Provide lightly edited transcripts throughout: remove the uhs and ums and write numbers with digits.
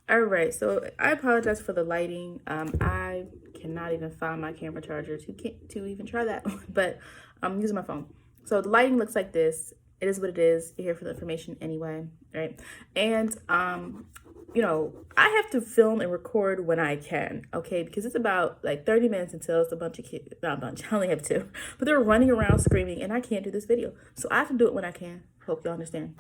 All right, so I apologize for the lighting. I cannot even find my camera charger to even try that, but I'm using my phone. So the lighting looks like this. It is what it is. You're here for the information anyway, right? And I have to film and record when I can, okay? Because it's about like 30 minutes until it's a bunch of kids, not a bunch, I only have two, but they're running around screaming, and I can't do this video. So I have to do it when I can. Hope y'all understand.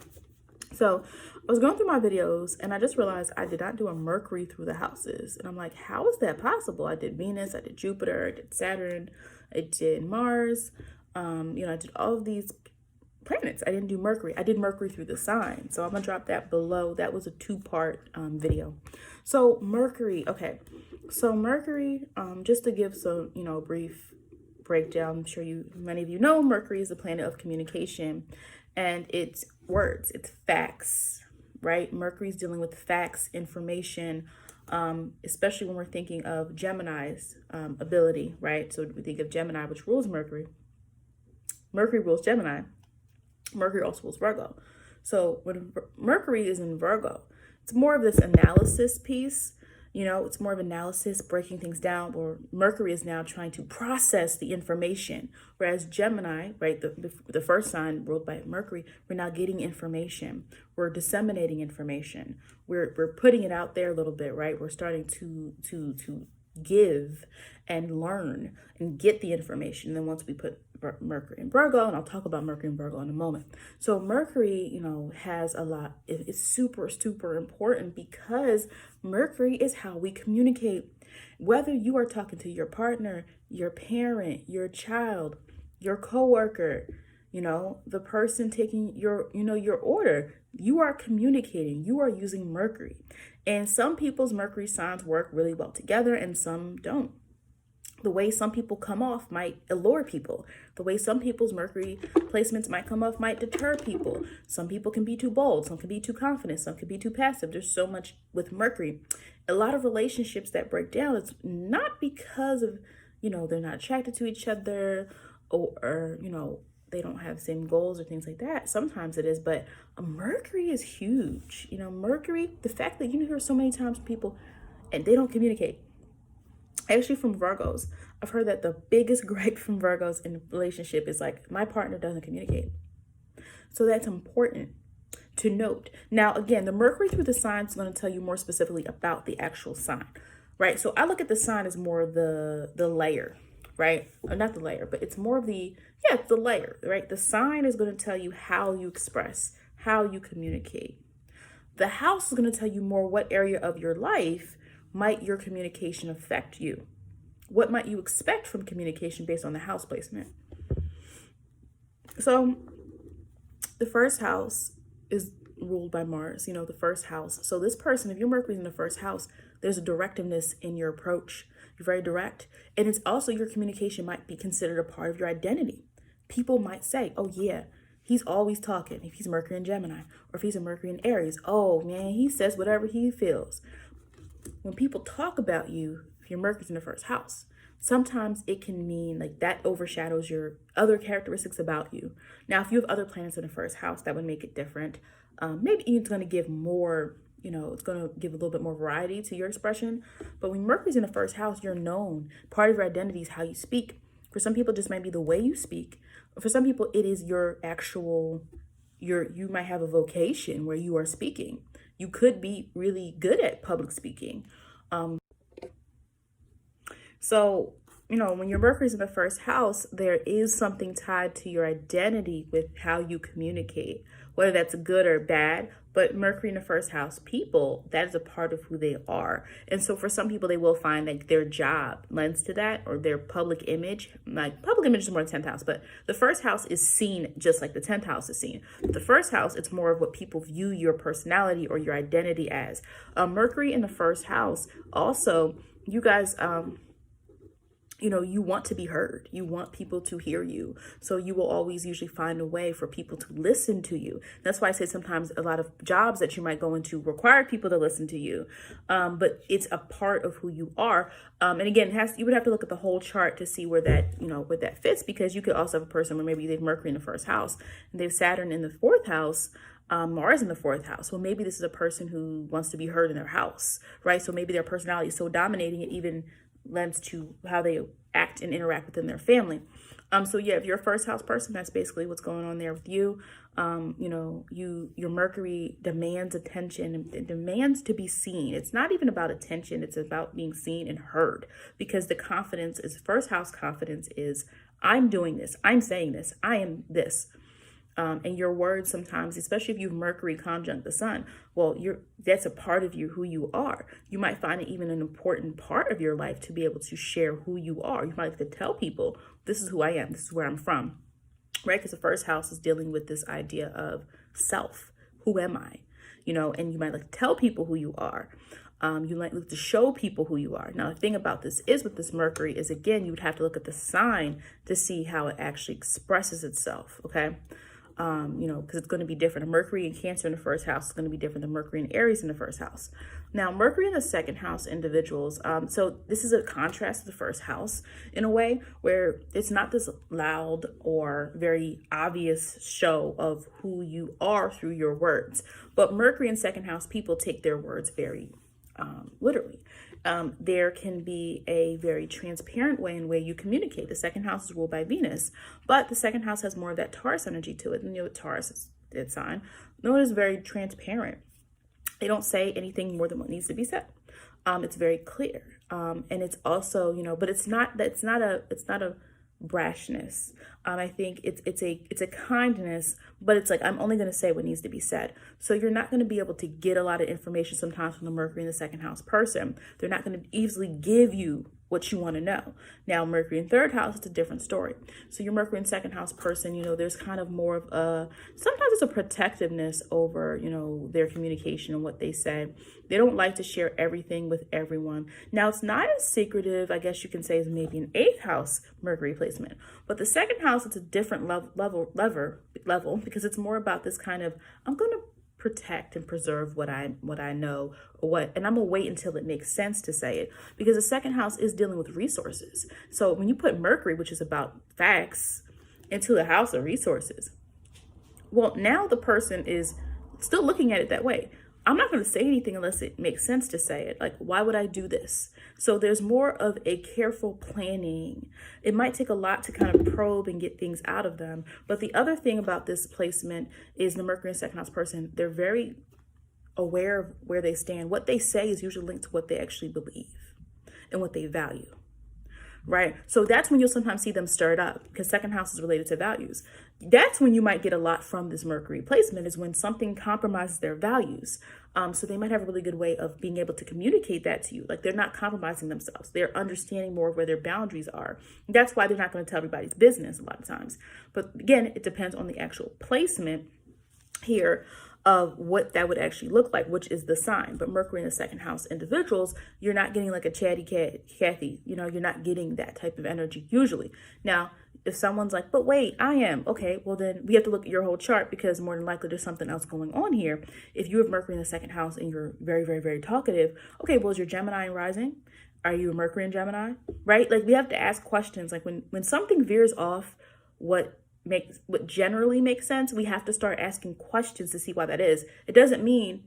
So I was going through my videos and I just realized I did not do a Mercury through the houses. And I'm like, how is that possible? I did Venus, I did Jupiter, I did Saturn, I did Mars. I did all of these planets. I didn't do Mercury. I did Mercury through the sign. So I'm gonna drop that below. That was a two-part video. So Mercury, okay. So Mercury, just to give some, brief breakdown, I'm sure many of you know Mercury is the planet of communication, and it's words, it's facts, right? Mercury's dealing with facts, information, especially when we're thinking of Gemini's ability, right? So we think of Gemini, which rules Mercury. Mercury rules Gemini. Mercury also rules Virgo. So when Mercury is in Virgo, it's more of this analysis piece. It's more of analysis, breaking things down, or Mercury is now trying to process the information. Whereas Gemini, right, the first sign ruled by Mercury, we're now getting information. We're disseminating information. We're putting it out there a little bit, right? We're starting to give and learn and get the information. And then once we put Mercury in Virgo, and I'll talk about Mercury in Virgo in a moment. So Mercury, has a lot, it's super, super important because Mercury is how we communicate. Whether you are talking to your partner, your parent, your child, your coworker, the person taking your order, you are communicating, you are using Mercury. And some people's Mercury signs work really well together and some don't. The way some people come off might allure people. The way some people's Mercury placements might come off might deter people. Some people can be too bold. Some can be too confident. Some can be too passive. There's so much with Mercury. A lot of relationships that break down, it's not because of, they're not attracted to each other or they don't have the same goals or things like that. Sometimes it is, but Mercury is huge. Mercury, the fact that you hear so many times people and they don't communicate. Actually, from Virgos, I've heard that the biggest gripe from Virgos in a relationship is like, my partner doesn't communicate. So that's important to note. Now, again, the Mercury through the sign is going to tell you more specifically about the actual sign, right? So I look at the sign as more of the layer, right? Or not the layer, but it's more of it's the layer, right? The sign is going to tell you how you express, how you communicate. The house is going to tell you more what area of your life might your communication affect you? What might you expect from communication based on the house placement? So the first house is ruled by Mars, the first house. So this person, if your Mercury's in the first house, there's a directiveness in your approach. You're very direct. And it's also your communication might be considered a part of your identity. People might say, oh yeah, he's always talking if he's Mercury in Gemini, or if he's a Mercury in Aries. Oh man, he says whatever he feels. When people talk about you, if your Mercury's in the first house, sometimes it can mean like that overshadows your other characteristics about you. Now, if you have other planets in the first house, that would make it different. Maybe it's going to give more, it's going to give a little bit more variety to your expression. But when Mercury's in the first house, you're known. Part of your identity is how you speak. For some people, it just might be the way you speak. For some people, it is your actual, you might have a vocation where you are speaking. You could be really good at public speaking. So, when your Mercury's in the first house, there is something tied to your identity with how you communicate, whether that's good or bad. But Mercury in the first house, people, that is a part of who they are. And so for some people, they will find that their job lends to that, or their public image. Like public image is more than 10th house, but the first house is seen just like the 10th house is seen. But the first house, it's more of what people view your personality or your identity as. Mercury in the first house, also, you guys, you want to be heard. You want people to hear you. So you will always usually find a way for people to listen to you. That's why I say sometimes a lot of jobs that you might go into require people to listen to you. But it's a part of who you are. And again, you would have to look at the whole chart to see where that fits, because you could also have a person where maybe they have Mercury in the first house and they have Saturn in the fourth house. Mars in the fourth house. Well, maybe this is a person who wants to be heard in their house, right? So maybe their personality is so dominating, it even lends to how they act and interact within their family. So yeah, if you're a first house person, that's basically what's going on there with you. You know, your Mercury demands attention and it demands to be seen. It's not even about attention. It's about being seen and heard, because the confidence is first house confidence is I'm doing this. I'm saying this. I am this. And your words sometimes, especially if you've Mercury conjunct the sun, well, that's a part of you, who you are. You might find it even an important part of your life to be able to share who you are. You might like to tell people, this is who I am, this is where I'm from, right? Because the first house is dealing with this idea of self. Who am I? You know, and you might like to tell people who you are. You might look to show people who you are. Now, the thing about this is with this Mercury is, again, you would have to look at the sign to see how it actually expresses itself, okay? You know, because it's going to be different. A Mercury in Cancer in the first house is going to be different than Mercury in Aries in the first house. Now, Mercury in the second house individuals, so this is a contrast to the first house in a way where it's not this loud or very obvious show of who you are through your words. But Mercury in second house, people take their words very literally. There can be a very transparent way in way you communicate. The second house is ruled by Venus, but the second house has more of that Taurus energy to it. And you know, Taurus is its sign. No, it is very transparent. They don't say anything more than what needs to be said. It's very clear. And it's also, you know, but it's not a brashness. I think it's a kindness, but it's like, I'm only going to say what needs to be said. So you're not going to be able to get a lot of information sometimes from the Mercury in the second house person. They're not going to easily give you what you want to know. Now, Mercury in third house, it's a different story. So your Mercury in second house person, you know, there's kind of more of sometimes it's a protectiveness over, you know, their communication and what they say. They don't like to share everything with everyone. Now, it's not as secretive, I guess you can say, as maybe an eighth house Mercury placement, but the second house, it's a different level because it's more about this kind of, I'm going to protect and preserve what I know, and I'm gonna wait until it makes sense to say it, because the second house is dealing with resources. So when you put Mercury, which is about facts, into the house of resources, well, now the person is still looking at it that way. I'm not going to say anything unless it makes sense to say it. Like, why would I do this? So there's more of a careful planning. It might take a lot to kind of probe and get things out of them. But the other thing about this placement is the Mercury in second house person, they're very aware of where they stand. What they say is usually linked to what they actually believe and what they value. Right? So that's when you'll sometimes see them stirred up, because second house is related to values. That's when you might get a lot from this Mercury placement, is when something compromises their values. So they might have a really good way of being able to communicate that to you. Like, they're not compromising themselves. They're understanding more of where their boundaries are. That's why they're not going to tell everybody's business a lot of times. But again, it depends on the actual placement here of what that would actually look like, which is the sign. But Mercury in the second house individuals, you're not getting like a chatty Cathy, you know, you're not getting that type of energy usually. Now, if someone's like, but wait, I am, okay, well then we have to look at your whole chart, because more than likely there's something else going on here. If you have Mercury in the second house and you're very, very, very talkative, okay, well, is your Gemini and rising? Are you a Mercury and Gemini, right? Like, we have to ask questions. Like, when something veers off what generally makes sense, we have to start asking questions to see why that is. It doesn't mean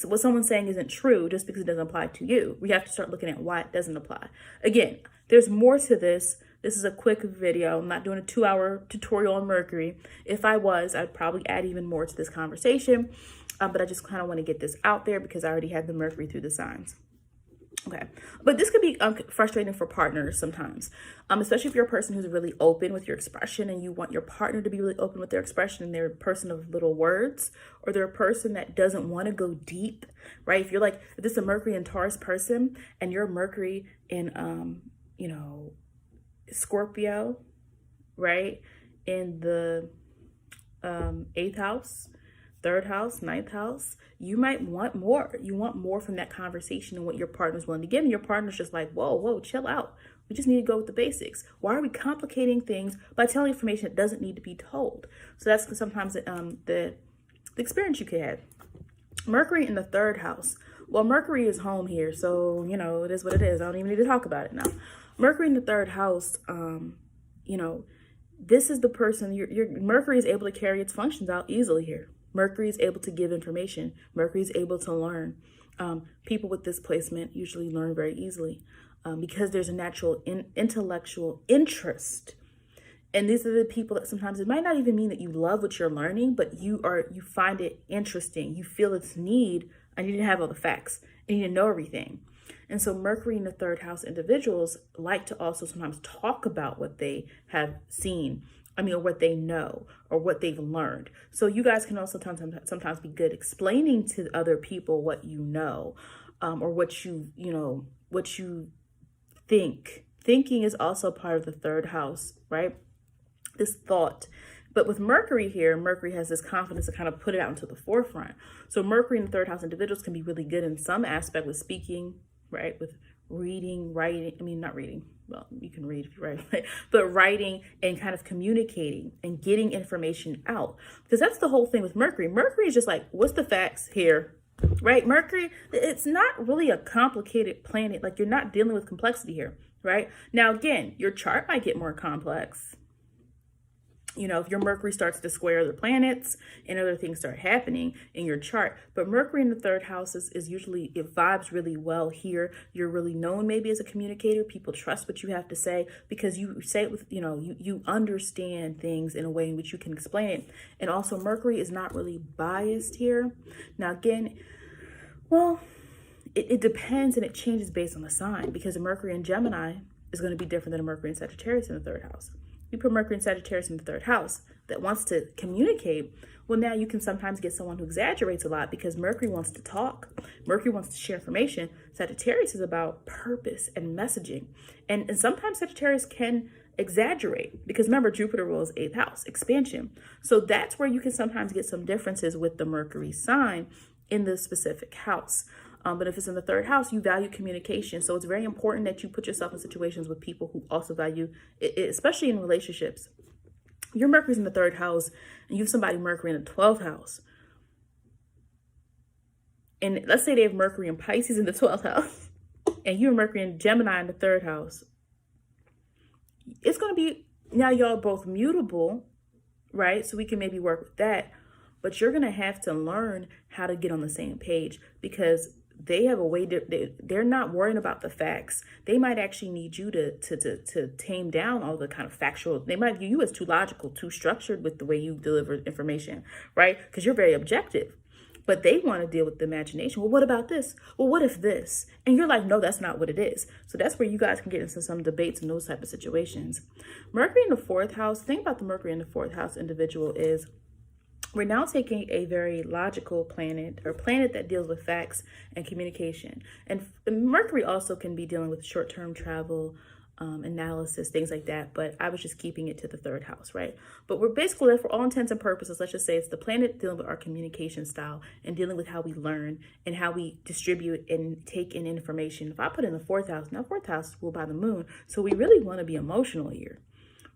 what someone's saying isn't true just because it doesn't apply to you. We have to start looking at why it doesn't apply. Again, there's more to this. This is a quick video. I'm not doing a 2-hour tutorial on Mercury. If I was, I'd probably add even more to this conversation. But I just kind of want to get this out there because I already had the Mercury through the signs. Okay, but this could be frustrating for partners sometimes, especially if you're a person who's really open with your expression and you want your partner to be really open with their expression, and they're a person of little words, or they're a person that doesn't want to go deep, right? If you're like, if this is a Mercury and Taurus person and you're Mercury in, you know, Scorpio, right, in the 8th house, 3rd house, 9th house, you might want more. You want more from that conversation and what your partner's willing to give. And your partner's just like, whoa, chill out. We just need to go with the basics. Why are we complicating things by telling information that doesn't need to be told? So that's sometimes the experience you could have. Mercury in the 3rd house. Well, Mercury is home here, so, you know, it is what it is. I don't even need to talk about it now. Mercury in the 3rd house, you know, this is the person, your Mercury is able to carry its functions out easily here. Mercury is able to give information. Mercury is able to learn. People with this placement usually learn very easily because there's a natural intellectual interest. And these are the people that sometimes it might not even mean that you love what you're learning, but you find it interesting. You feel its need, and you didn't have all the facts, and you didn't know everything. And so Mercury in the third house individuals like to also sometimes talk about what they have seen, or what they know, or what they've learned. So you guys can also sometimes be good explaining to other people what you know, or what you think. Thinking is also part of the third house, right? This thought. But with Mercury here, Mercury has this confidence to kind of put it out into the forefront. So Mercury in the third house individuals can be really good in some aspect with speaking, right? With reading, writing. Not reading. Well, you can read if you write, right? But writing and kind of communicating and getting information out. Because that's the whole thing with Mercury. Mercury is just like, what's the facts here? Right? Mercury, it's not really a complicated planet. Like, you're not dealing with complexity here, right? Now, again, your chart might get more complex. If your Mercury starts to square other planets and other things start happening in your chart. But Mercury in the third house is usually, it vibes really well here. You're really known maybe as a communicator. People trust what you have to say because you say it with, you understand things in a way in which you can explain it. And also Mercury is not really biased here. Now, again, well, it depends and it changes based on the sign, because a Mercury in Gemini is going to be different than a Mercury in Sagittarius in the third house. You put Mercury and Sagittarius in the third house that wants to communicate. Well, now you can sometimes get someone who exaggerates a lot because Mercury wants to talk. Mercury wants to share information. Sagittarius is about purpose and messaging. And sometimes Sagittarius can exaggerate because remember, Jupiter rules 8th house, expansion. So that's where you can sometimes get some differences with the Mercury sign in the specific house. But if it's in the third house, you value communication. So it's very important that you put yourself in situations with people who also value it, especially in relationships. Your Mercury's in the third house and you have somebody Mercury in the 12th house. And let's say they have Mercury and Pisces in the 12th house and you have Mercury and Gemini in the third house. It's going to be, now y'all both mutable, right? So we can maybe work with that. But you're going to have to learn how to get on the same page because they have a way they're not worrying about the facts. They might actually need you to tame down all the kind of factual. They might view you as too logical, too structured with the way you deliver information, right? Because you're very objective. But they want to deal with the imagination. Well, what about this? Well, what if this? And you're like, no, that's not what it is. So that's where you guys can get into some debates in those type of situations. Mercury in the fourth house. The thing about the Mercury in the fourth house individual is we're now taking a very logical planet, or planet that deals with facts and communication. And Mercury also can be dealing with short-term travel, analysis, things like that. But I was just keeping it to the third house, right? But we're basically, for all intents and purposes, let's just say it's the planet dealing with our communication style and dealing with how we learn and how we distribute and take in information. If I put in the fourth house, now fourth house is ruled by the moon. So we really want to be emotional here.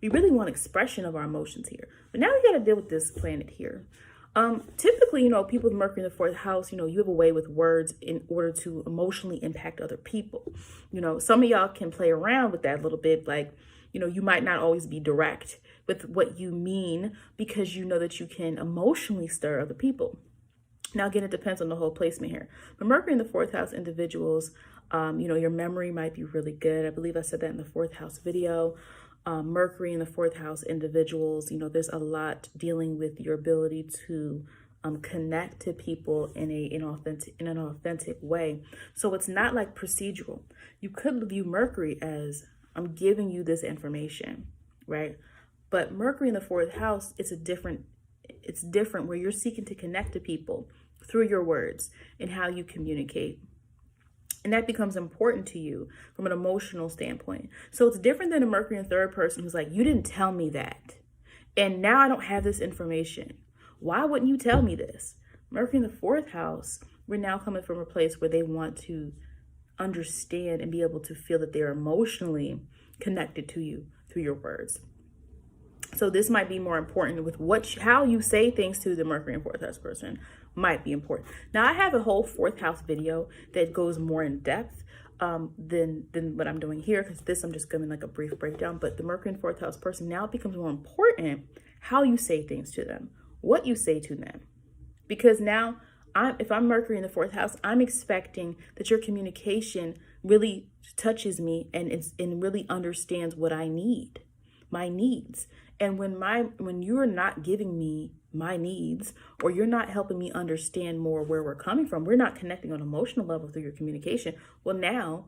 We really want expression of our emotions here. But now we got to deal with this planet here. Typically, people with Mercury in the fourth house, you have a way with words in order to emotionally impact other people. Some of y'all can play around with that a little bit. Like, you might not always be direct with what you mean because you know that you can emotionally stir other people. Now, again, it depends on the whole placement here. But Mercury in the fourth house individuals, your memory might be really good. I believe I said that in the fourth house video. Mercury in the fourth house individuals, there's a lot dealing with your ability to connect to people in an authentic way. So it's not like procedural. You could view Mercury as I'm giving you this information, right? But Mercury in the fourth house, it's different where you're seeking to connect to people through your words and how you communicate. And that becomes important to you from an emotional standpoint. So it's different than a Mercury in third person who's like, you didn't tell me that. And now I don't have this information. Why wouldn't you tell me this? Mercury in the fourth house, we're now coming from a place where they want to understand and be able to feel that they're emotionally connected to you through your words. So this might be more important with how you say things to the Mercury and fourth house person might be important. Now I have a whole fourth house video that goes more in depth than what I'm doing here, because this I'm just giving like a brief breakdown. But the Mercury and fourth house person, now it becomes more important how you say things to them, what you say to them, Because now if I'm Mercury in the fourth house, I'm expecting that your communication really touches me and really understands what I need, my needs. And when you're not giving me my needs, or you're not helping me understand more where we're coming from, we're not connecting on an emotional level through your communication. Well, now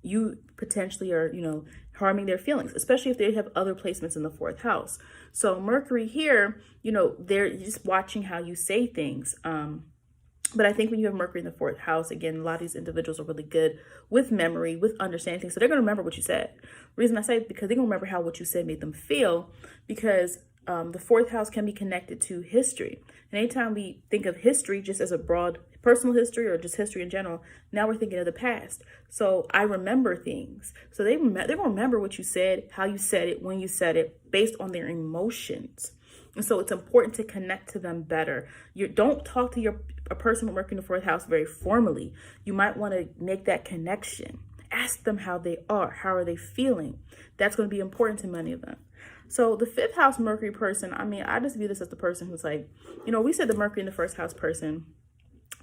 you potentially are, harming their feelings, especially if they have other placements in the fourth house. So Mercury here, they're just watching how you say things. But I think when you have Mercury in the fourth house, again, a lot of these individuals are really good with memory, with understanding things. So they're going to remember what you said. The reason I say it is because they're going to remember how what you said made them feel, because the fourth house can be connected to history. And anytime we think of history just as a broad personal history or just history in general, now we're thinking of the past. So I remember things. So they're going to remember what you said, how you said it, when you said it, based on their emotions. And so it's important to connect to them better. You don't talk to a person working in the fourth house very formally. You might want to make that connection. Ask them how they are. How are they feeling? That's going to be important to many of them. So the fifth house Mercury person, I just view this as the person who's like, we said the Mercury in the first house person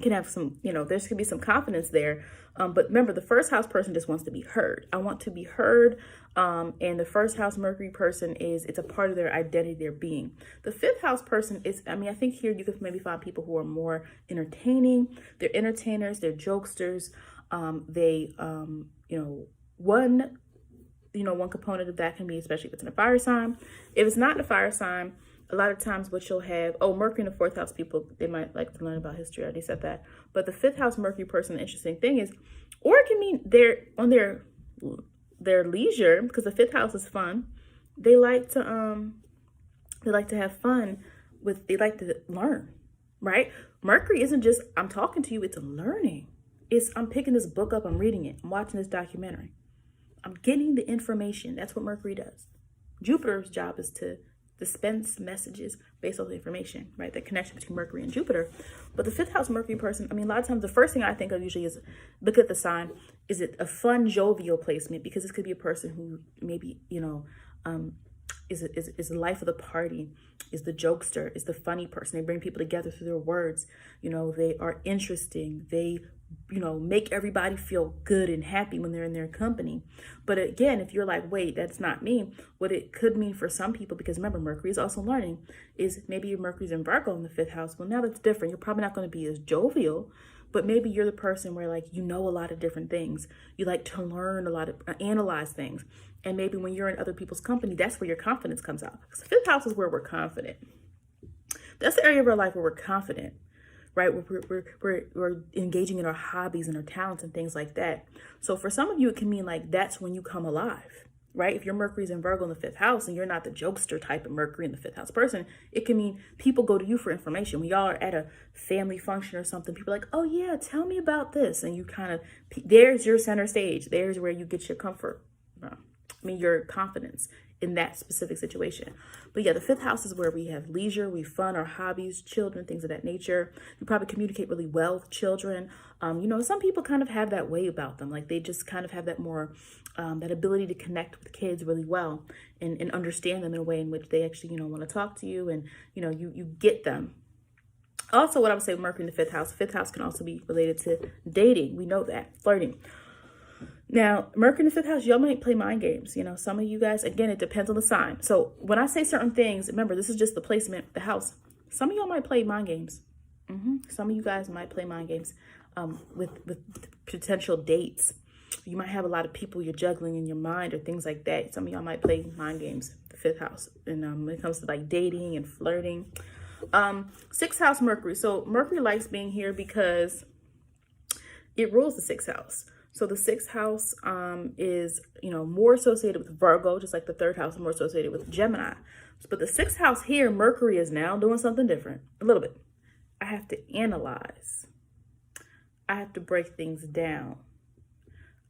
can have some, there's going to be some confidence there. But remember, the first house person just wants to be heard. I want to be heard. And the first house Mercury person it's a part of their identity, their being. The fifth house person is, I think here you could maybe find people who are more entertaining. They're entertainers, they're jokesters. One component of that can be, especially if it's in a fire sign. If it's not in a fire sign, a lot of times what you'll have, Mercury in the fourth house people, they might like to learn about history. I already said that. But the fifth house Mercury person, the interesting thing is, or it can mean they're on their leisure, because the fifth house is fun. They like to have fun they like to learn, right? Mercury isn't just, I'm talking to you, it's learning. I'm picking this book up, I'm reading it, I'm watching this documentary. I'm getting the information. That's what Mercury does. Jupiter's job is to dispense messages based on the information, right? The connection between Mercury and Jupiter. But the fifth house Mercury person, a lot of times the first thing I think of usually is look at the sign. Is it a fun, jovial placement? Because this could be a person who maybe, is the life of the party, is the jokester, is the funny person. They bring people together through their words. They are interesting. They make everybody feel good and happy when they're in their company. But again, if you're like, wait, that's not me, what it could mean for some people, because remember, Mercury is also learning, is maybe your Mercury's in Virgo in the fifth house. Well, now that's different. You're probably not going to be as jovial, but maybe you're the person where a lot of different things. You like to learn a lot, analyze things. And maybe when you're in other people's company, that's where your confidence comes out. Because the fifth house is where we're confident. That's the area of our life where we're confident. Right? We're engaging in our hobbies and our talents and things like that. So for some of you, it can mean that's when you come alive, right? If your Mercury's in Virgo in the fifth house and you're not the jokester type of Mercury in the fifth house person, it can mean people go to you for information. When y'all are at a family function or something, people are like, oh yeah, tell me about this. And you there's your center stage. There's where you get your comfort. Your confidence in that specific situation. But yeah, the fifth house is where we have leisure, we fun, our hobbies, children, things of that nature. You probably communicate really well with children. Some people kind of have that way about them. They just kind of have that more, that ability to connect with kids really well and understand them in a way in which they actually, want to talk to you and, you get them. Also, what I would say with Mercury in the fifth house can also be related to dating. We know that, flirting. Now, Mercury in the fifth house, y'all might play mind games. Some of you guys, again, it depends on the sign. So when I say certain things, remember, this is just the placement, the house. Some of y'all might play mind games. Some of you guys might play mind games with potential dates. You might have a lot of people you're juggling in your mind or things like that. Some of y'all might play mind games, the fifth house. And when it comes to dating and flirting. Sixth house Mercury. So Mercury likes being here because it rules the sixth house. So the sixth house is, more associated with Virgo, just like the third house is more associated with Gemini. But the sixth house here, Mercury is now doing something different, a little bit. I have to analyze. I have to break things down.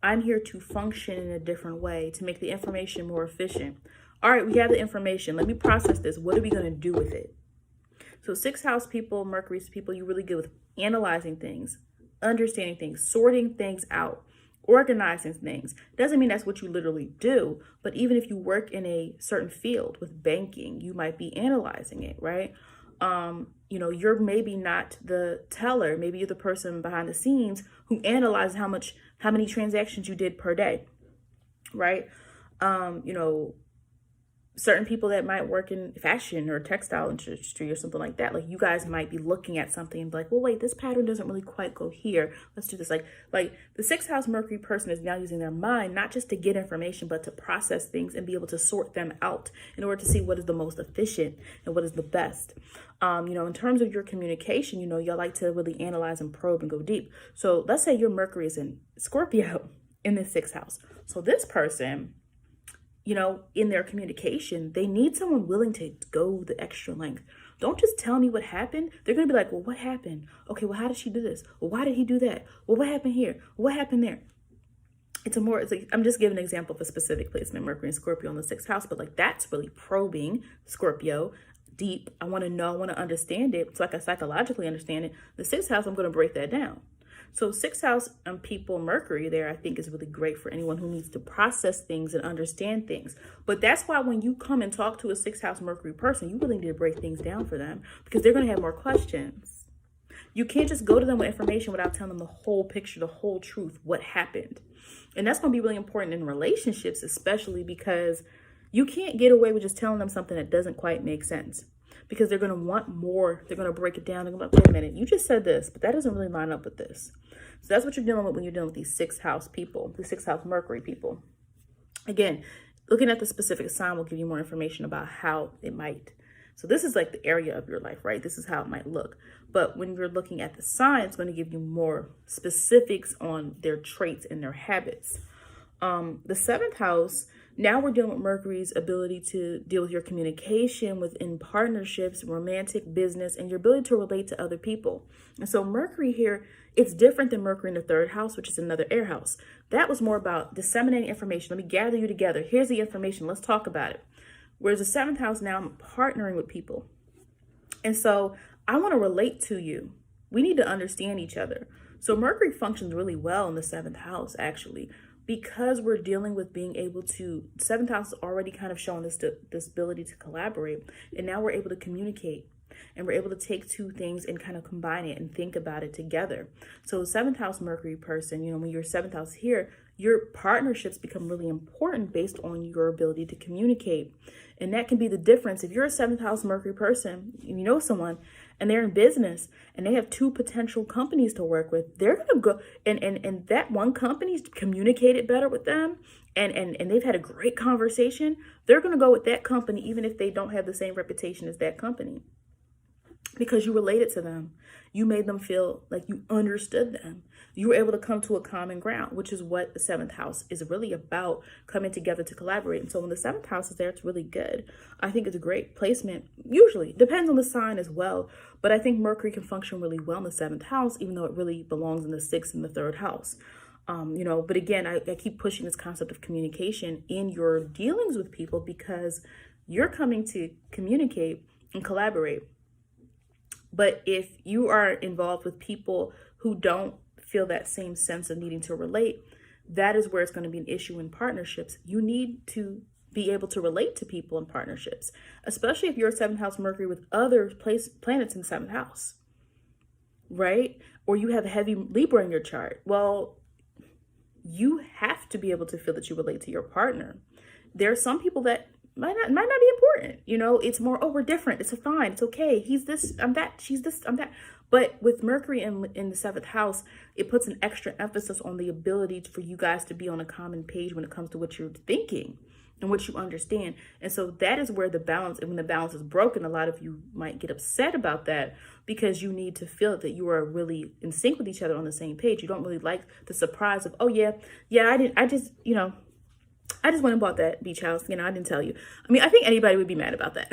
I'm here to function in a different way, to make the information more efficient. All right, we have the information. Let me process this. What are we going to do with it? So sixth house people, Mercury's people, you're really good with analyzing things, understanding things, sorting things out, organizing things. Doesn't mean that's what you literally do, but even if you work in a certain field with banking, you might be analyzing it, right? you know, you're maybe not the teller. Maybe you're the person behind the scenes who analyzes how many transactions you did per day, right? You know, certain people that might work in fashion or textile industry or something like that, like you guys might be looking at something and be like, well, wait, this pattern doesn't really quite go here. Let's do this. Like the sixth house Mercury person is now using their mind, not just to get information, but to process things and be able to sort them out in order to see what is the most efficient and what is the best. You know, in terms of your communication, you know, y'all like to really analyze and probe and go deep. So let's say your Mercury is in Scorpio in the sixth house. So this person, you know, in their communication, they need someone willing to go the extra length. Don't just tell me what happened. They're going to be like, well, what happened? Okay, well, how did she do this? Well, why did he do that? Well, what happened here? What happened there? It's like, I'm just giving an example of a specific placement, Mercury and Scorpio in the sixth house, but like that's really probing Scorpio deep. I want to know, I want to understand it so I can psychologically understand it. The sixth house, I'm going to break that down. So sixth house people, Mercury there, I think is really great for anyone who needs to process things and understand things. But that's why when you come and talk to a sixth house Mercury person, you really need to break things down for them because they're going to have more questions. You can't just go to them with information without telling them the whole picture, the whole truth, what happened. And that's going to be really important in relationships, especially because you can't get away with just telling them something that doesn't quite make sense. Because they're going to want more. They're going to break it down. They're going to be like, wait a minute, you just said this, but that doesn't really line up with this. So that's what you're dealing with when you're dealing with these sixth house people, the sixth house Mercury people. Again, looking at the specific sign will give you more information about how it might. So this is like the area of your life, right? This is how it might look. But when you're looking at the sign, it's going to give you more specifics on their traits and their habits. The seventh house, now we're dealing with Mercury's ability to deal with your communication within partnerships, romantic, business, and your ability to relate to other people. And so Mercury here, it's different than Mercury in the third house, which is another air house. That was more about disseminating information. Let me gather you together. Here's the information. Let's talk about it. Whereas the seventh house, now I'm partnering with people. And so I want to relate to you. We need to understand each other. So Mercury functions really well in the seventh house, actually, because we're dealing with being able to, seventh house is already kind of showing this ability to collaborate. And now we're able to communicate and we're able to take two things and kind of combine it and think about it together. So seventh house Mercury person, you know, when you're seventh house here, your partnerships become really important based on your ability to communicate. And that can be the difference. If you're a seventh house Mercury person, you know someone, and they're in business and they have two potential companies to work with, they're going to go and that one company's communicated better with them and they've had a great conversation. They're going to go with that company, even if they don't have the same reputation as that company, because you related to them. You made them feel like you understood them. You were able to come to a common ground, which is what the seventh house is really about, coming together to collaborate. And so when the seventh house is there, it's really good. I think it's a great placement. Usually depends on the sign as well. But I think Mercury can function really well in the seventh house, even though it really belongs in the sixth and the third house. You know, but again, I keep pushing this concept of communication in your dealings with people because you're coming to communicate and collaborate. But if you are involved with people who don't feel that same sense of needing to relate, that is where it's going to be an issue in partnerships. You need to be able to relate to people in partnerships, especially if you're a seventh house Mercury with other planets in the seventh house, right? Or you have heavy Libra in your chart. Well, you have to be able to feel that you relate to your partner. There are some people that might not be important. You know, it's more, oh, we're different. It's fine. It's okay. He's this, I'm that. She's this, I'm that. But with Mercury in the seventh house, it puts an extra emphasis on the ability for you guys to be on a common page when it comes to what you're thinking and what you understand. And so that is where the balance, and when the balance is broken, a lot of you might get upset about that because you need to feel that you are really in sync with each other on the same page. You don't really like the surprise of, oh yeah, I just went and bought that beach house. You know, I didn't tell you. I mean, I think anybody would be mad about that.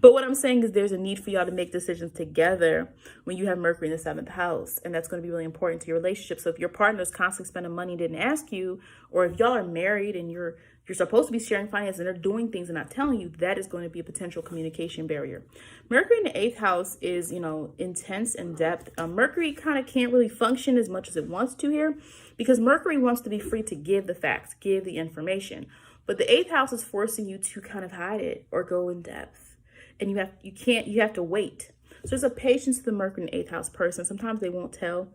But what I'm saying is there's a need for y'all to make decisions together when you have Mercury in the seventh house. And that's going to be really important to your relationship. So if your partner is constantly spending money and didn't ask you, or if y'all are married and you're supposed to be sharing finances and they're doing things and not telling you, that is going to be a potential communication barrier. Mercury in the eighth house is, you know, intense in depth. Mercury kind of can't really function as much as it wants to here because Mercury wants to be free to give the facts, give the information. But the eighth house is forcing you to kind of hide it or go in depth. And you have to wait. So there's a patience to the Mercury in the 8th house person. Sometimes they won't tell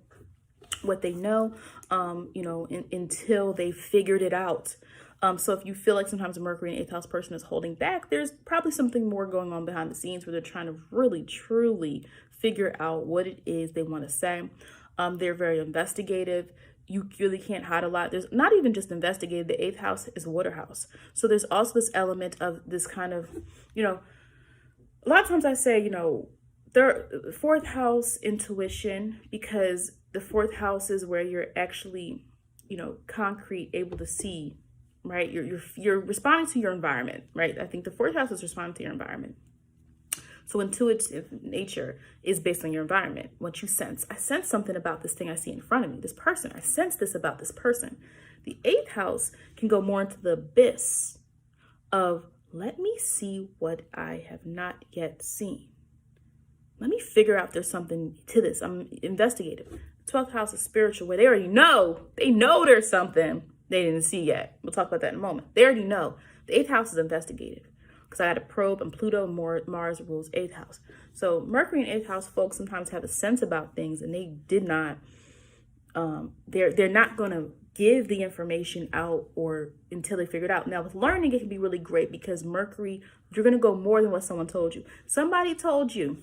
what they know, until they figured it out. So if you feel like sometimes a Mercury in 8th house person is holding back, there's probably something more going on behind the scenes where they're trying to really, truly figure out what it is they want to say. They're very investigative. You really can't hide a lot. There's not even just investigative. The 8th house is water house. So there's also this element of this kind of, a lot of times I say, their 4th house intuition, because the 4th house is where you're actually, concrete, able to see, right? You're responding to your environment, right? I think the 4th house is responding to your environment. So intuitive nature is based on your environment. What you sense. I sense something about this thing I see in front of me, this person. I sense this about this person. The 8th house can go more into the abyss of, let me see what I have not yet seen. Let me figure out there's something to this. I'm investigative. 12th house is spiritual, where they already know. They know there's something they didn't see yet. We'll talk about that in a moment. They already know. The 8th house is investigative, because I had a probe, and Pluto, Mars rules 8th house. So Mercury in 8th house folks sometimes have a sense about things, and they did not, they're not going to give the information out or until they figure it out. Now with learning, it can be really great, because Mercury, you're going to go more than what someone told you. Somebody told you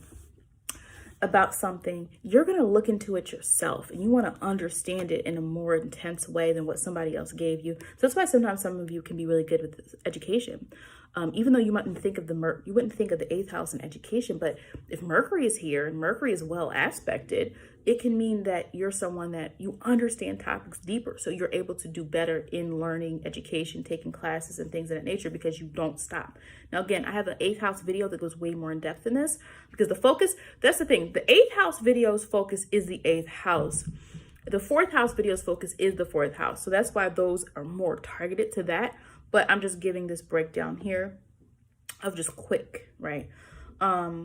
about something, you're going to look into it yourself, and you want to understand it in a more intense way than what somebody else gave you. So that's why sometimes some of you can be really good with education. Even though you wouldn't think of the 8th house in education, but if Mercury is here and Mercury is well aspected, it can mean that you're someone that you understand topics deeper. So you're able to do better in learning, education, taking classes and things of that nature, because you don't stop. Now, again, I have an 8th house video that goes way more in depth than this, because the focus, that's the thing. The 8th house video's focus is the 8th house. The 4th house video's focus is the 4th house. So that's why those are more targeted to that. But I'm just giving this breakdown here of just quick, right? Yeah.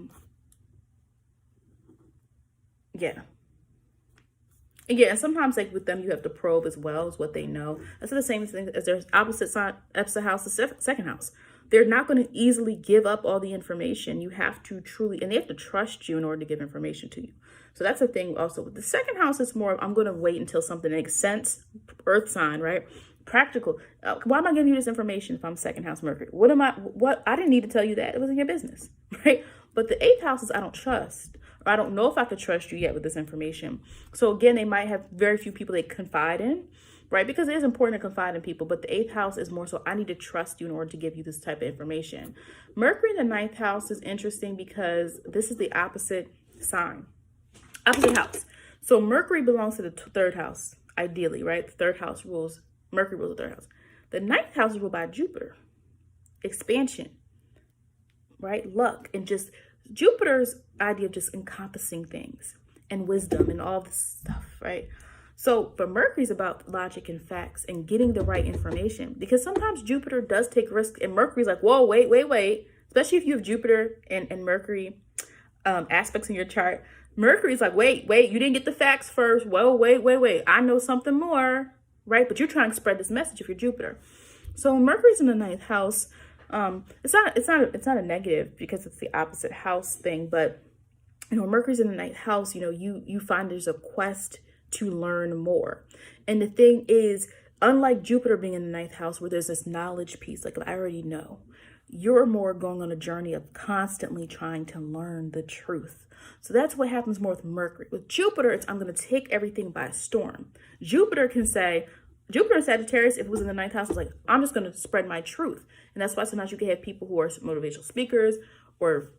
Yeah, and sometimes like with them, you have to probe as well as what they know. That's the same thing as their opposite house, the 2nd house. They're not going to easily give up all the information. You have to truly, and they have to trust you in order to give information to you. So that's the thing also. With the 2nd house, it's more, I'm going to wait until something makes sense. Earth sign, right? Practical. Why am I giving you this information if I'm 2nd house Mercury? I didn't need to tell you that. It wasn't your business, right? But the 8th house is, I don't trust, or I don't know if I could trust you yet with this information. So again, they might have very few people they confide in, right? Because it is important to confide in people, but the 8th house is more so, I need to trust you in order to give you this type of information. Mercury in the 9th house is interesting because this is the opposite sign, opposite house. So Mercury belongs to the 3rd house, ideally, right? The 3rd house rules, Mercury rules the 3rd house. The 9th house is ruled by Jupiter, expansion, right? Luck, and just Jupiter's idea of just encompassing things and wisdom and all this stuff, right? So, but Mercury's about logic and facts and getting the right information, because sometimes Jupiter does take risks, and Mercury's like, whoa, wait. Especially if you have Jupiter and Mercury aspects in your chart. Mercury's like, wait, you didn't get the facts first. Whoa, wait. I know something more, right? But you're trying to spread this message if you're Jupiter. So when Mercury's in the 9th house, it's not a negative, because it's the opposite house thing. But Mercury's in the 9th house. You find there's a quest to learn more. And the thing is, unlike Jupiter being in the 9th house, where there's this knowledge piece, like I already know, you're more going on a journey of constantly trying to learn the truth. So that's what happens more with Mercury. With Jupiter, it's, I'm going to take everything by storm. Jupiter can say, Jupiter and Sagittarius, if it was in the 9th house, is like, I'm just going to spread my truth. And that's why sometimes you can have people who are motivational speakers, or,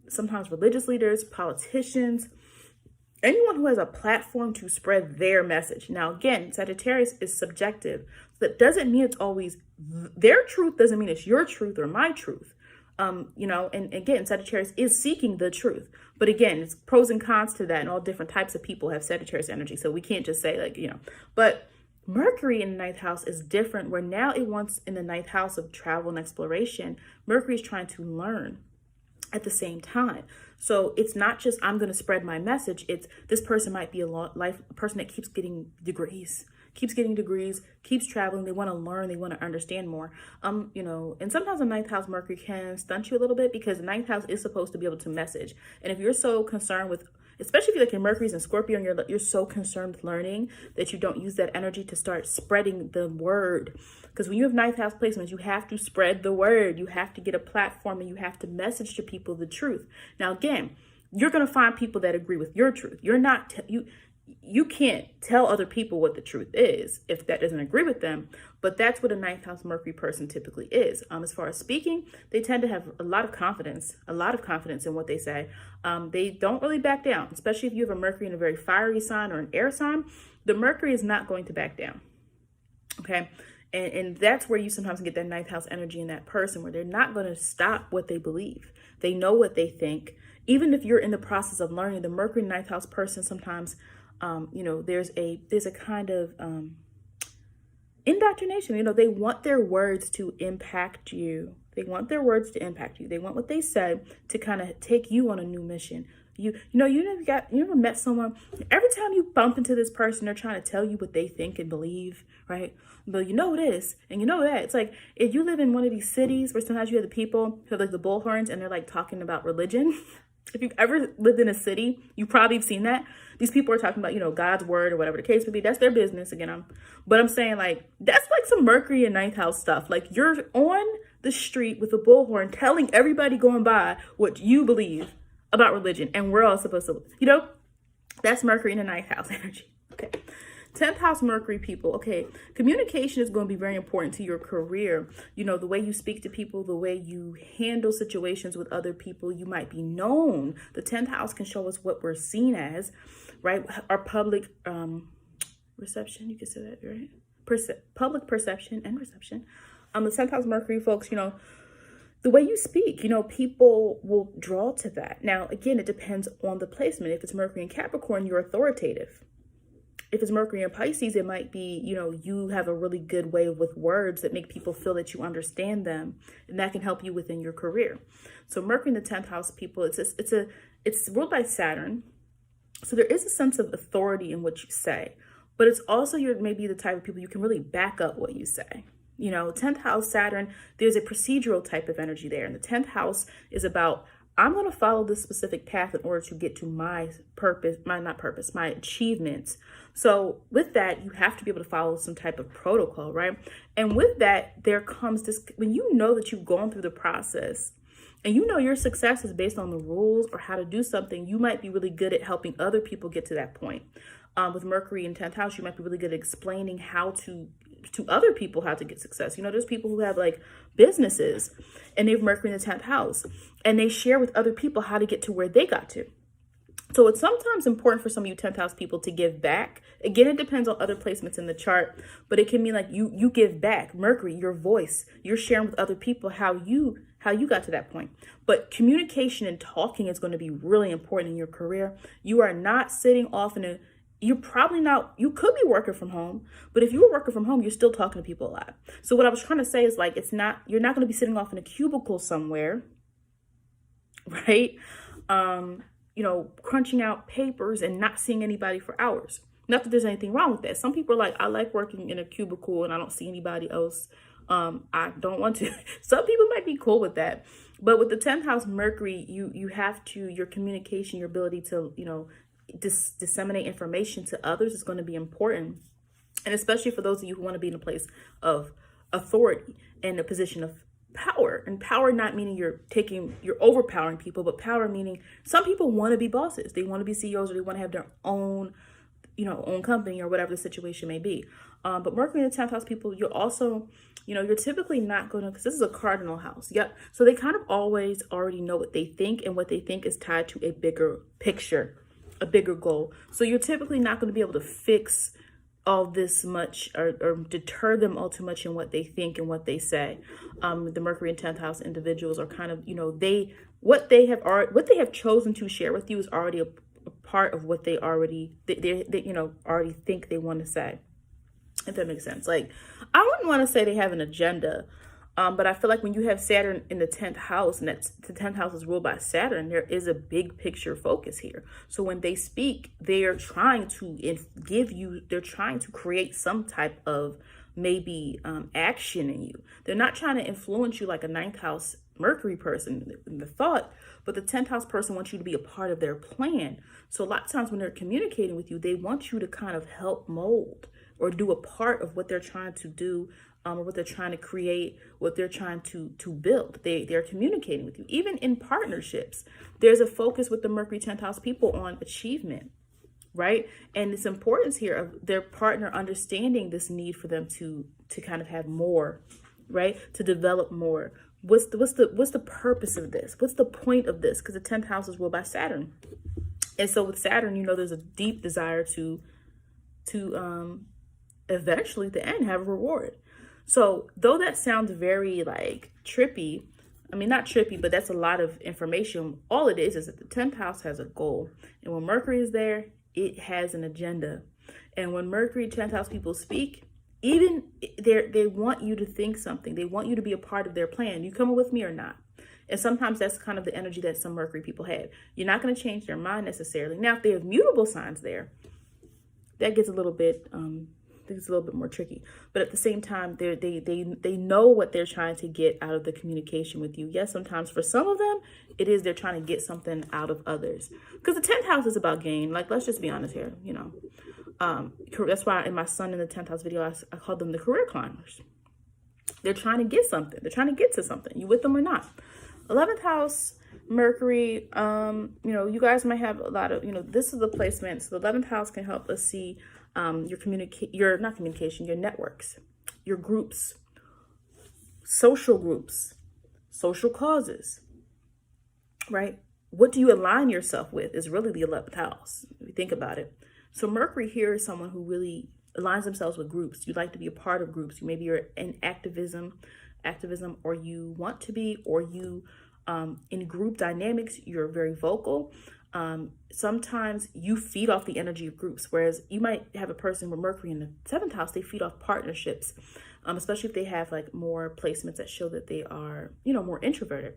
sometimes religious leaders, politicians, anyone who has a platform to spread their message. Now, again, Sagittarius is subjective. That doesn't mean it's always their truth, doesn't mean it's your truth or my truth. And again, Sagittarius is seeking the truth. But again, it's pros and cons to that, and all different types of people have Sagittarius energy. So we can't just say but Mercury in the 9th house is different, where now it wants in the 9th house of travel and exploration. Mercury is trying to learn. at the same time. So it's not just I'm going to spread my message. It's this person might be a person that keeps getting degrees, keeps traveling. They want to learn. They want to understand more. And sometimes the ninth house Mercury can stunt you a little bit, because the ninth house is supposed to be able to message. And if you're so concerned with, especially if you're like your Mercury's in Scorpio and you're so concerned with learning that you don't use that energy to start spreading the word. Because when you have ninth house placements, you have to spread the word. You have to get a platform and you have to message to people the truth. Now, again, you're going to find people that agree with your truth. You can't tell other people what the truth is if that doesn't agree with them. But that's what a ninth house Mercury person typically is. As far as speaking, they tend to have a lot of confidence in what they say. They don't really back down, especially if you have a Mercury in a very fiery sign or an air sign. The Mercury is not going to back down. Okay. And that's where you sometimes get that ninth house energy in that person, where they're not going to stop what they believe. They know what they think. Even if you're in the process of learning, the Mercury ninth house person sometimes, there's a kind of indoctrination. They want their words to impact you. They want what they said to kind of take you on a new mission. You never met someone, every time you bump into this person, they're trying to tell you what they think and believe, right? But you know this and you know that. It's like if you live in one of these cities where sometimes you have the people who have like the bullhorns and they're like talking about religion. If you've ever lived in a city, you probably have seen that. These people are talking about, God's word or whatever the case may be. That's their business. Again, I'm saying, like, that's like some Mercury and ninth house stuff. Like, you're on the street with a bullhorn telling everybody going by what you believe about religion, and we're all supposed to, that's Mercury in the ninth house energy. Okay. 10th house Mercury people. Okay. Communication is going to be very important to your career. The way you speak to people, the way you handle situations with other people, you might be known. The 10th house can show us what we're seen as, right? Our public reception, you can say that, right? Public perception and reception. The 10th house Mercury folks, the way you speak, people will draw to that. Now, again, it depends on the placement. If it's Mercury in Capricorn, you're authoritative. If it's Mercury in Pisces, it might be, you have a really good way with words that make people feel that you understand them, and that can help you within your career. So Mercury in the 10th house people, it's ruled by Saturn. So there is a sense of authority in what you say, but it's also you're maybe the type of people you can really back up what you say. 10th house Saturn, there's a procedural type of energy there. And the 10th house is about, I'm going to follow this specific path in order to get to my my achievements. So with that, you have to be able to follow some type of protocol, right? And with that, there comes this, when you know that you've gone through the process and your success is based on the rules or how to do something, you might be really good at helping other people get to that point. With Mercury in 10th house, you might be really good at explaining how to other people how to get success. There's people who have like businesses and they have Mercury in the 10th house and they share with other people how to get to where they got to. So it's sometimes important for some of you 10th house people to give back. Again, it depends on other placements in the chart, but it can mean like you give back. Mercury, your voice, you're sharing with other people how you got to that point. But communication and talking is going to be really important in your career. You are not sitting off you could be working from home, but if you were working from home, you're still talking to people a lot. So what I was trying to say is like, you're not going to be sitting off in a cubicle somewhere, right? Crunching out papers and not seeing anybody for hours. Not that there's anything wrong with that. Some people are like, I like working in a cubicle and I don't see anybody else. I don't want to. Some people might be cool with that. But with the 10th house Mercury, you have to, your communication, your ability to, disseminate information to others is going to be important. And especially for those of you who want to be in a place of authority and a position of power. And power not meaning you're overpowering people, but power meaning some people want to be bosses. They want to be CEOs or they want to have their own, own company or whatever the situation may be. But Mercury in the 10th house people, you're also, you're typically not going to, because this is a cardinal house. Yep. So they kind of always already know what they think, and what they think is tied to a bigger picture, a bigger goal. So you're typically not going to be able to fix all this much or deter them all too much in what they think and what they say. The Mercury in 10th house individuals are kind of, what they have chosen to share with you is already a part of what they already think they want to say. If that makes sense. Like, I wouldn't want to say they have an agenda, But I feel like when you have Saturn in the 10th house, and that's the 10th house is ruled by Saturn, there is a big picture focus here. So when they speak, they are trying to they're trying to create some type of maybe action in you. They're not trying to influence you like a 9th house Mercury person in the thought, but the 10th house person wants you to be a part of their plan. So a lot of times when they're communicating with you, they want you to kind of help mold or do a part of what they're trying to do, or what they're trying to create, what they're trying to build. They're communicating with you. Even in partnerships, there's a focus with the Mercury 10th house people on achievement, right? And it's importance here of their partner understanding this need for them to kind of have more, right? To develop more. What's the purpose of this? What's the point of this? Because the 10th house is ruled by Saturn. And so with Saturn, there's a deep desire to eventually at the end have a reward. So though that sounds very like trippy, I mean, not trippy, but that's a lot of information. All it is that the 10th house has a goal. And when Mercury is there, it has an agenda. And when Mercury 10th house people speak, even they want you to think something. They want you to be a part of their plan. You coming with me or not? And sometimes that's kind of the energy that some Mercury people have. You're not going to change their mind necessarily. Now, if they have mutable signs there, that gets a little bit it's a little bit more tricky, but at the same time, they know what they're trying to get out of the communication with you. Yes, sometimes for some of them, it is they're trying to get something out of others, because the 10th house is about gain. Like, let's just be honest here, that's why in my son in the 10th house video, I called them the career climbers. They're trying to get something. They're trying to get to something. You with them or not? 11th house, Mercury, you guys might have a lot of, this is the placement. So the 11th house can help us see your networks, your groups, social causes, right? What do you align yourself with is really the 11th house, if you think about it. So Mercury here is someone who really aligns themselves with groups. You like to be a part of groups. Maybe you're in activism, or you want to be, or you, in group dynamics, you're very vocal. Sometimes you feed off the energy of groups, whereas you might have a person with Mercury in the 7th house, they feed off partnerships, especially if they have like more placements that show that they are, more introverted.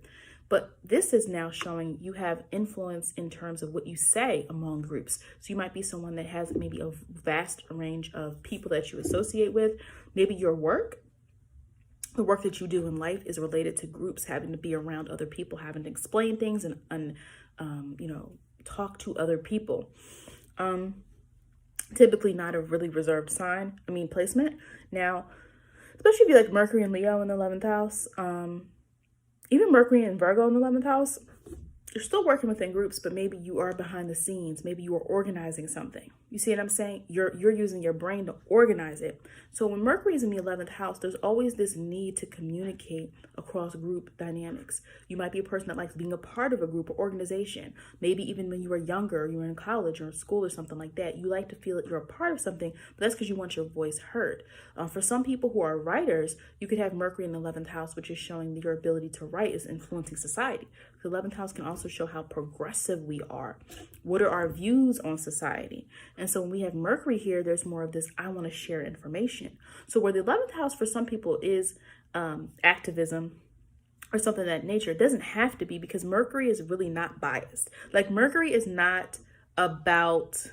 But this is now showing you have influence in terms of what you say among groups. So you might be someone that has maybe a vast range of people that you associate with. Maybe your work, the work that you do in life is related to groups, having to be around other people, having to explain things and talk to other people. Typically not a really reserved placement. Now, especially if you like Mercury and Leo in the 11th house, even Mercury and Virgo in the 11th house, you're still working within groups, but maybe you are behind the scenes. Maybe you are organizing something. You see what I'm saying? You're using your brain to organize it. So when Mercury is in the 11th house, there's always this need to communicate across group dynamics. You might be a person that likes being a part of a group or organization. Maybe even when you were younger, you were in college or in school or something like that, you like to feel that you're a part of something, but that's because you want your voice heard. For some people who are writers, you could have Mercury in the 11th house, which is showing your ability to write is influencing society. The 11th house can also show how progressive we are. What are our views on society? And so when we have Mercury here, there's more of this, I want to share information. So where the 11th house for some people is activism or something of that nature, it doesn't have to be, because Mercury is really not biased. Like, Mercury is not about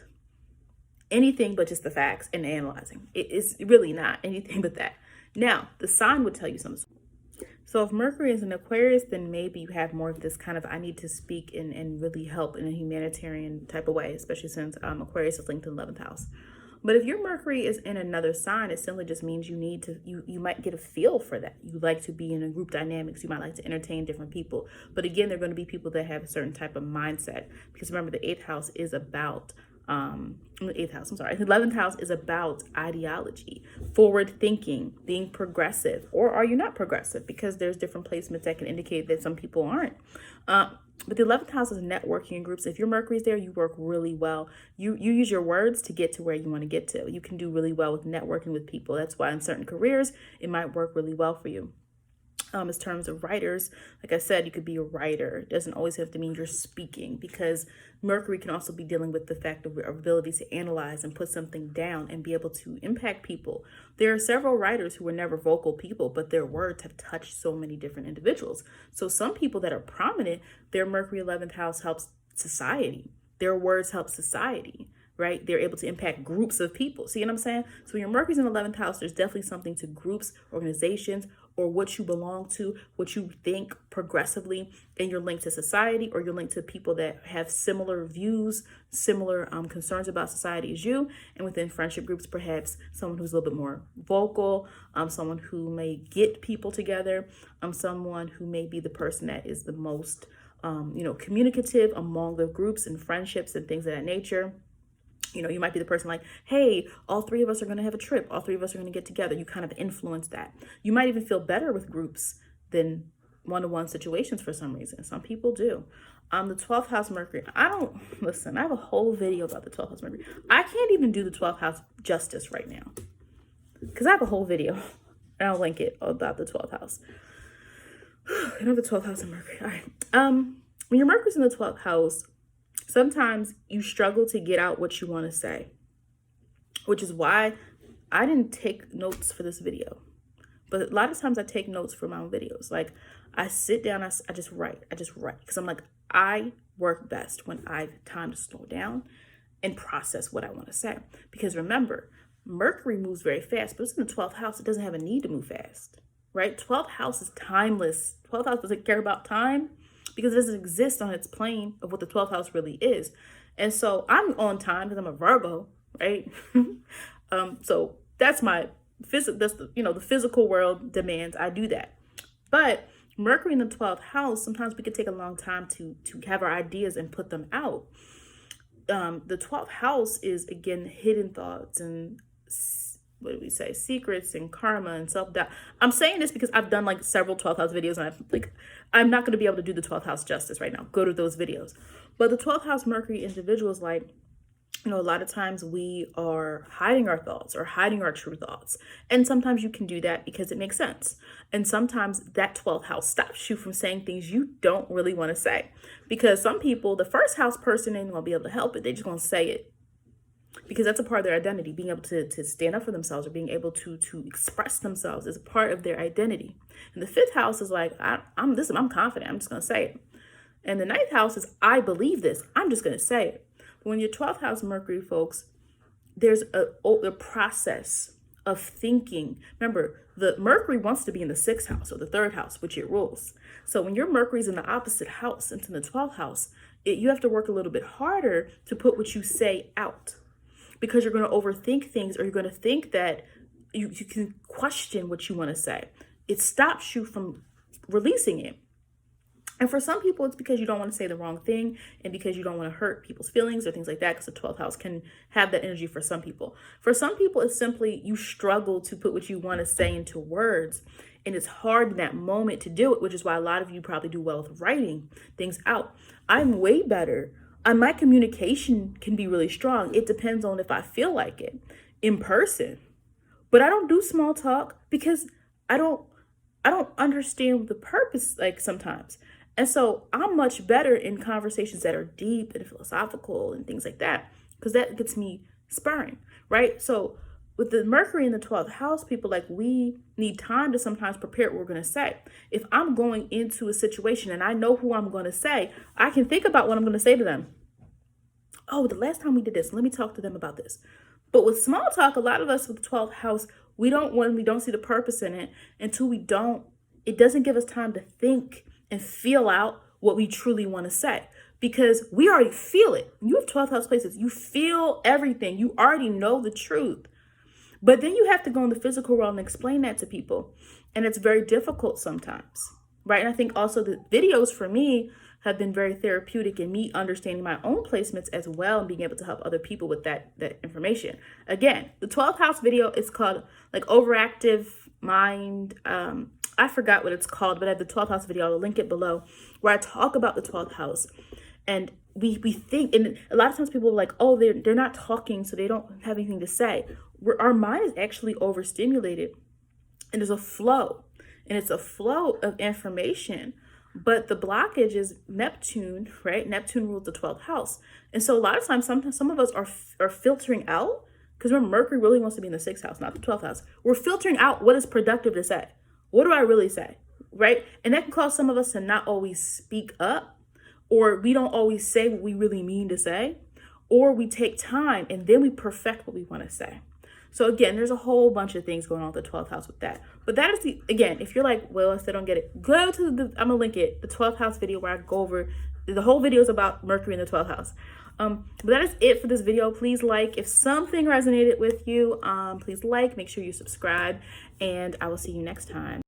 anything but just the facts and analyzing. It is really not anything but that. Now, the sign would tell you something. So if Mercury is an Aquarius, then maybe you have more of this kind of, I need to speak and really help in a humanitarian type of way, especially since Aquarius is linked to the 11th house. But if your Mercury is in another sign, it simply just means you might get a feel for that. You like to be in a group dynamics. You might like to entertain different people. But again, they're going to be people that have a certain type of mindset, because remember, the 8th house is about the 11th house is about ideology, forward thinking, being progressive. Or are you not progressive? Because there's different placements that can indicate that some people aren't. But the 11th house is networking in groups. If your Mercury's there, you work really well. You use your words to get to where you want to get to. You can do really well with networking with people. That's why in certain careers, it might work really well for you. In terms of writers, like I said, you could be a writer. It doesn't always have to mean you're speaking, because Mercury can also be dealing with the fact of our ability to analyze and put something down and be able to impact people. There are several writers who were never vocal people, but their words have touched so many different individuals. So some people that are prominent, their Mercury 11th house helps society. Their words help society, right? They're able to impact groups of people. See what I'm saying? So when your Mercury's in the 11th house, there's definitely something to groups, organizations, or what you belong to, what you think progressively, and you're linked to society, or you're linked to people that have similar views, similar concerns about society as you. And within friendship groups, perhaps someone who's a little bit more vocal, someone who may get people together, someone who may be the person that is the most, communicative among the groups and friendships and things of that nature. You might be the person like, hey, all three of us are going to have a trip. All three of us are going to get together. You kind of influence that. You might even feel better with groups than one-to-one situations for some reason. Some people do. The 12th house Mercury, I have a whole video about the 12th house Mercury. I can't even do the 12th house justice right now, because I have a whole video, and I'll link it, about the 12th house. I know the 12th house of Mercury. All right. When your Mercury's in the 12th house, sometimes you struggle to get out what you want to say, which is why I didn't take notes for this video. But a lot of times I take notes for my own videos. Like, I sit down, I just write. Because I'm like, I work best when I have time to slow down and process what I want to say. Because remember, Mercury moves very fast, but it's in the 12th house. It doesn't have a need to move fast, right? 12th house is timeless. 12th house doesn't care about time, because it doesn't exist on its plane of what the 12th house really is. And so I'm on time because I'm a Virgo, right? So that's my physical, the physical world demands I do that. But Mercury in the 12th house, sometimes we could take a long time to have our ideas and put them out. The 12th house is, again, hidden thoughts and what do we say? Secrets and karma and self-doubt. I'm saying this because I've done like several 12th house videos, and I'm not going to be able to do the 12th house justice right now. Go to those videos. But the 12th house Mercury individuals, like, a lot of times we are hiding our thoughts or hiding our true thoughts. And sometimes you can do that because it makes sense. And sometimes that 12th house stops you from saying things you don't really want to say. Because some people, the first house person ain't going to be able to help it. They're just going to say it, because that's a part of their identity. Being able to stand up for themselves, or being able to express themselves, is a part of their identity. And the 5th house is like, I'm confident. I'm just going to say it. And the 9th house is, I believe this. I'm just going to say it. But when your 12th house Mercury, folks, there's a process of thinking. Remember, the Mercury wants to be in the 6th house or the 3rd house, which it rules. So when your Mercury's in the opposite house, into the 12th house, you have to work a little bit harder to put what you say out, because you're going to overthink things, or you're going to think that you can question what you want to say. It stops you from releasing it. And for some people, it's because you don't want to say the wrong thing, and because you don't want to hurt people's feelings or things like that, because the 12th house can have that energy for some people. For some people, it's simply you struggle to put what you want to say into words, and it's hard in that moment to do it, which is why a lot of you probably do well with writing things out. I'm way better. My communication can be really strong. It depends on if I feel like it in person. But I don't do small talk because I don't understand the purpose, like, sometimes. And so I'm much better in conversations that are deep and philosophical and things like that, because that gets me sparring, right? So with the Mercury in the 12th house, people, like, we need time to sometimes prepare what we're going to say. If I'm going into a situation and I know who I'm going to say, I can think about what I'm going to say to them. Oh, the last time we did this, let me talk to them about this. But with small talk, a lot of us with the 12th house, we don't see the purpose in it until it doesn't give us time to think and feel out what we truly want to say, because we already feel it. When you have 12th house places, you feel everything. You already know the truth. But then you have to go in the physical world and explain that to people. And it's very difficult sometimes, right? And I think also the videos for me have been very therapeutic in me understanding my own placements as well, and being able to help other people with that information. Again, the 12th house video is called like Overactive Mind. I forgot what it's called, but I have the 12th house video. I'll link it below, where I talk about the 12th house. And we think, and a lot of times people are like, oh, they're not talking, so they don't have anything to say. Our mind is actually overstimulated, and there's a flow. and it's a flow of information. But the blockage is Neptune, right? Neptune rules the 12th house. And so a lot of times, sometimes some of us are filtering out, because remember, Mercury really wants to be in the 6th house, not the 12th house. We're filtering out what is productive to say. What do I really say, right? And that can cause some of us to not always speak up, or we don't always say what we really mean to say, or we take time and then we perfect what we want to say. So again, there's a whole bunch of things going on with the 12th house with that. But that is the, again, if you're like, well, I still don't get it, go to the, I'm gonna link it, the 12th house video where I go over, the whole video is about Mercury in the 12th house. But that is it for this video. Please like, if something resonated with you, please like, make sure you subscribe, and I will see you next time.